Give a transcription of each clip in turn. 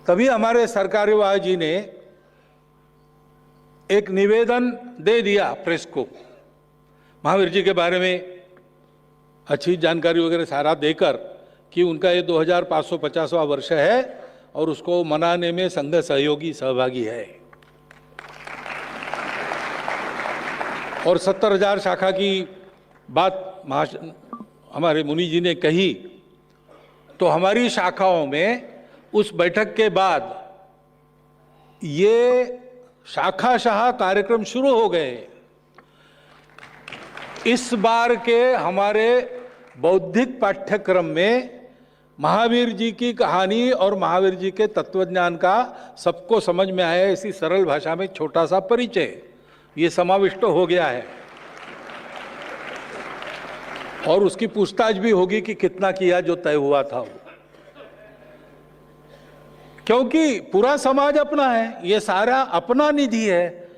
तभी हमारे सरकारी विभाग जी ने एक निवेदन दे दिया प्रेस को, महावीर जी के बारे में अच्छी जानकारी वगैरह सारा देकर कि उनका ये 2550वां वर्ष है और उसको मनाने में संघ सहयोगी सहभागी है। और 70,000 शाखा की बात हमारे मुनि जी ने कही, तो हमारी शाखाओं में उस बैठक के बाद ये शाखाशाह कार्यक्रम शुरू हो गए। इस बार के हमारे बौद्धिक पाठ्यक्रम में महावीर जी की कहानी और महावीर जी के तत्वज्ञान का सबको समझ में आया ऐसी सरल भाषा में छोटा सा परिचय ये समाविष्ट हो गया है। और उसकी पूछताछ भी होगी कि कितना किया जो तय हुआ था वो, क्योंकि पूरा समाज अपना है, ये सारा अपना निधि है,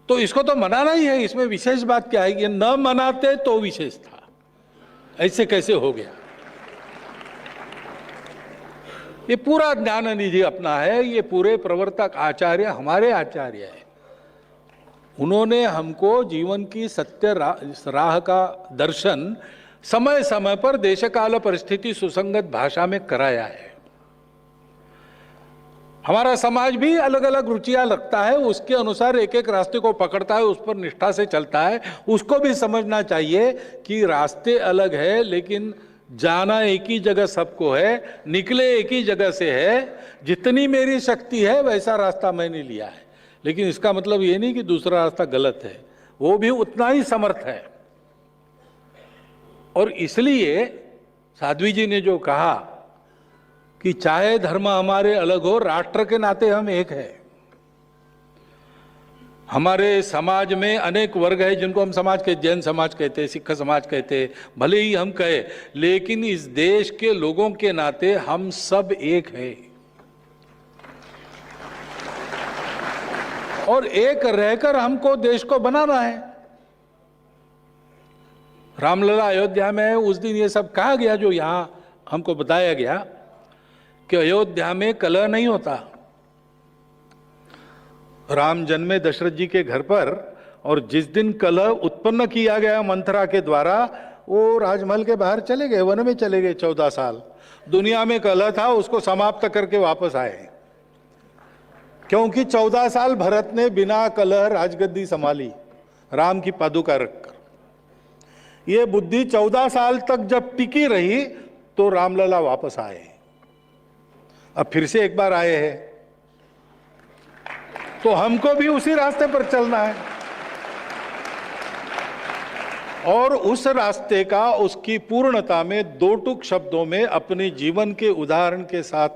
तो इसको तो मनाना ही है। इसमें विशेष बात क्या है? ये न मनाते तो विशेष था, ऐसे कैसे हो गया? ये पूरा ज्ञान निधि अपना है, ये पूरे प्रवर्तक आचार्य हमारे आचार्य है। उन्होंने हमको जीवन की सत्य राह का दर्शन समय समय पर देशकाल परिस्थिति सुसंगत भाषा में कराया है। हमारा समाज भी अलग अलग रुचियां रखता है, उसके अनुसार एक एक रास्ते को पकड़ता है, उस पर निष्ठा से चलता है। उसको भी समझना चाहिए कि रास्ते अलग है, लेकिन जाना एक ही जगह सबको है, निकले एक ही जगह से है। जितनी मेरी शक्ति है वैसा रास्ता मैंने लिया है, लेकिन इसका मतलब ये नहीं कि दूसरा रास्ता गलत है, वो भी उतना ही समर्थ है। और इसलिए साध्वी जी ने जो कहा कि चाहे धर्म हमारे अलग हो, राष्ट्र के नाते हम एक हैं। हमारे समाज में अनेक वर्ग है जिनको हम समाज के जैन समाज कहते हैं, सिख समाज कहते हैं, भले ही हम कहे, लेकिन इस देश के लोगों के नाते हम सब एक हैं। और एक रहकर हमको देश को बनाना है। रामलला अयोध्या में है, उस दिन ये सब कहा गया जो यहां हमको बताया गया कि अयोध्या में कलह नहीं होता। राम जन्मे दशरथ जी के घर पर, और जिस दिन कलह उत्पन्न किया गया मंथरा के द्वारा, वो राजमहल के बाहर चले गए, वन में चले गए 14 साल। दुनिया में कलह था, उसको समाप्त करके वापस आए, क्योंकि 14 साल भरत ने बिना कलह राजगद्दी संभाली, राम की पादुका रखकर। ये बुद्धि 14 साल तक जब टिकी रही तो रामलला वापस आए। अब फिर से एक बार आए हैं, तो हमको भी उसी रास्ते पर चलना है। और उस रास्ते का, उसकी पूर्णता में दो टूक शब्दों में अपने जीवन के उदाहरण के साथ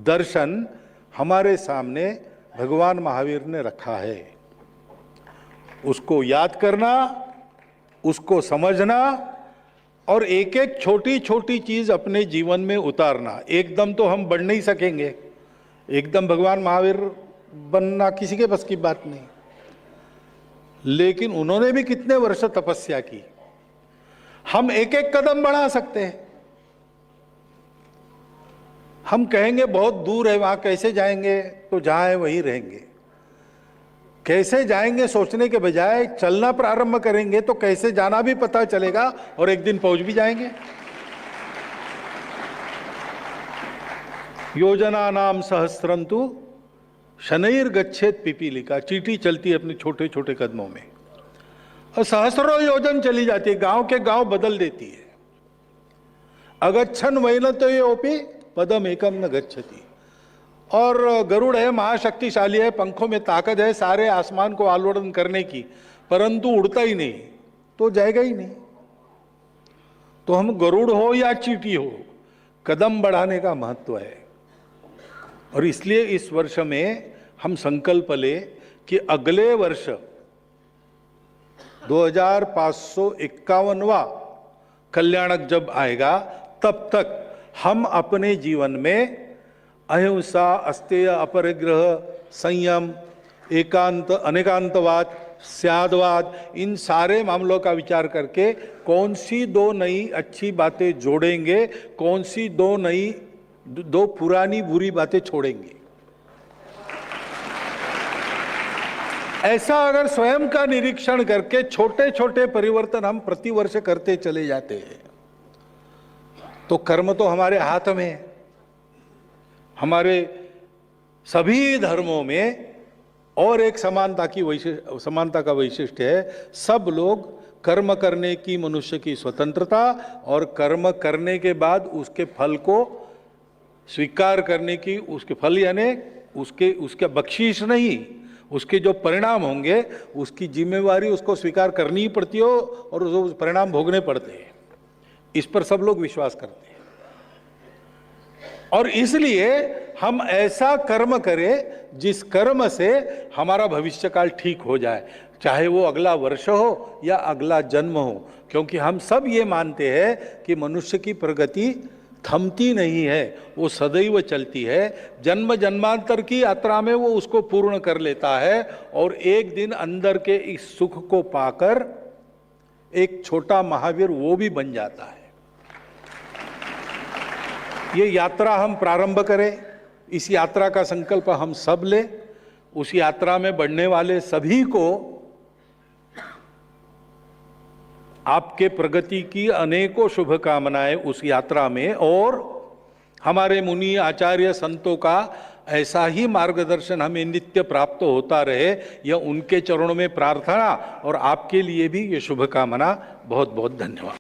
दर्शन हमारे सामने भगवान महावीर ने रखा है। उसको याद करना, उसको समझना और एक एक छोटी छोटी चीज अपने जीवन में उतारना। एकदम तो हम बढ़ नहीं सकेंगे, एकदम भगवान महावीर बनना किसी के बस की बात नहीं, लेकिन उन्होंने भी कितने वर्ष तपस्या की। हम एक एक कदम बढ़ा सकते हैं। हम कहेंगे बहुत दूर है, वहां कैसे जाएंगे? तो जहां है वहीं रहेंगे। कैसे जाएंगे सोचने के बजाय चलना प्रारंभ करेंगे तो कैसे जाना भी पता चलेगा और एक दिन पहुंच भी जाएंगे। योजना नाम सहस्रंतु शनैर गच्छेत पिपीलिका। चींटी चलती है अपने छोटे छोटे कदमों में, और सहस्रों योजन चली जाती है, गांव के गांव बदल देती है। अगच्छन वैनतयोपि पदम एकम न गच्छति। और गरुड़ है, महाशक्तिशाली है, पंखों में ताकत है सारे आसमान को आलोड़न करने की, परंतु उड़ता ही नहीं, तो जाएगा ही नहीं। तो हम गरुड़ हो या चींटी हो, कदम बढ़ाने का महत्व है। और इसलिए इस वर्ष में हम संकल्प ले कि अगले वर्ष 2551वां कल्याणक जब आएगा, तब तक हम अपने जीवन में अहिंसा, अस्तेय, अपरिग्रह, संयम, एकांत, अनेकांतवाद, स्यादवाद, इन सारे मामलों का विचार करके कौन सी दो नई अच्छी बातें जोड़ेंगे, कौन सी दो नई दो पुरानी बुरी बातें छोड़ेंगे। ऐसा अगर स्वयं का निरीक्षण करके छोटे छोटे परिवर्तन हम प्रतिवर्ष करते चले जाते हैं तो कर्म तो हमारे हाथ में है। हमारे सभी धर्मों में और एक समानता का वैशिष्ट्य है, सब लोग कर्म करने की मनुष्य की स्वतंत्रता और कर्म करने के बाद उसके फल को स्वीकार करने की, उसके फल यानी उसके बख्शीश नहीं, उसके जो परिणाम होंगे उसकी जिम्मेवारी उसको स्वीकार करनी ही पड़ती हो और उस परिणाम भोगने पड़ते हैं। इस पर सब लोग विश्वास करते हैं और इसलिए हम ऐसा कर्म करें जिस कर्म से हमारा भविष्यकाल ठीक हो जाए, चाहे वो अगला वर्ष हो या अगला जन्म हो, क्योंकि हम सब ये मानते हैं कि मनुष्य की प्रगति थमती नहीं है, वो सदैव चलती है। जन्म जन्मांतर की यात्रा में वो उसको पूर्ण कर लेता है और एक दिन अंदर के इस सुख को पाकर एक छोटा महावीर वो भी बन जाता है। ये यात्रा हम प्रारंभ करें, इस यात्रा का संकल्प हम सब लें, उस यात्रा में बढ़ने वाले सभी को आपके प्रगति की अनेकों शुभकामनाएं उस यात्रा में, और हमारे मुनि आचार्य संतों का ऐसा ही मार्गदर्शन हमें नित्य प्राप्त होता रहे, यह उनके चरणों में प्रार्थना और आपके लिए भी ये शुभकामना। बहुत बहुत धन्यवाद।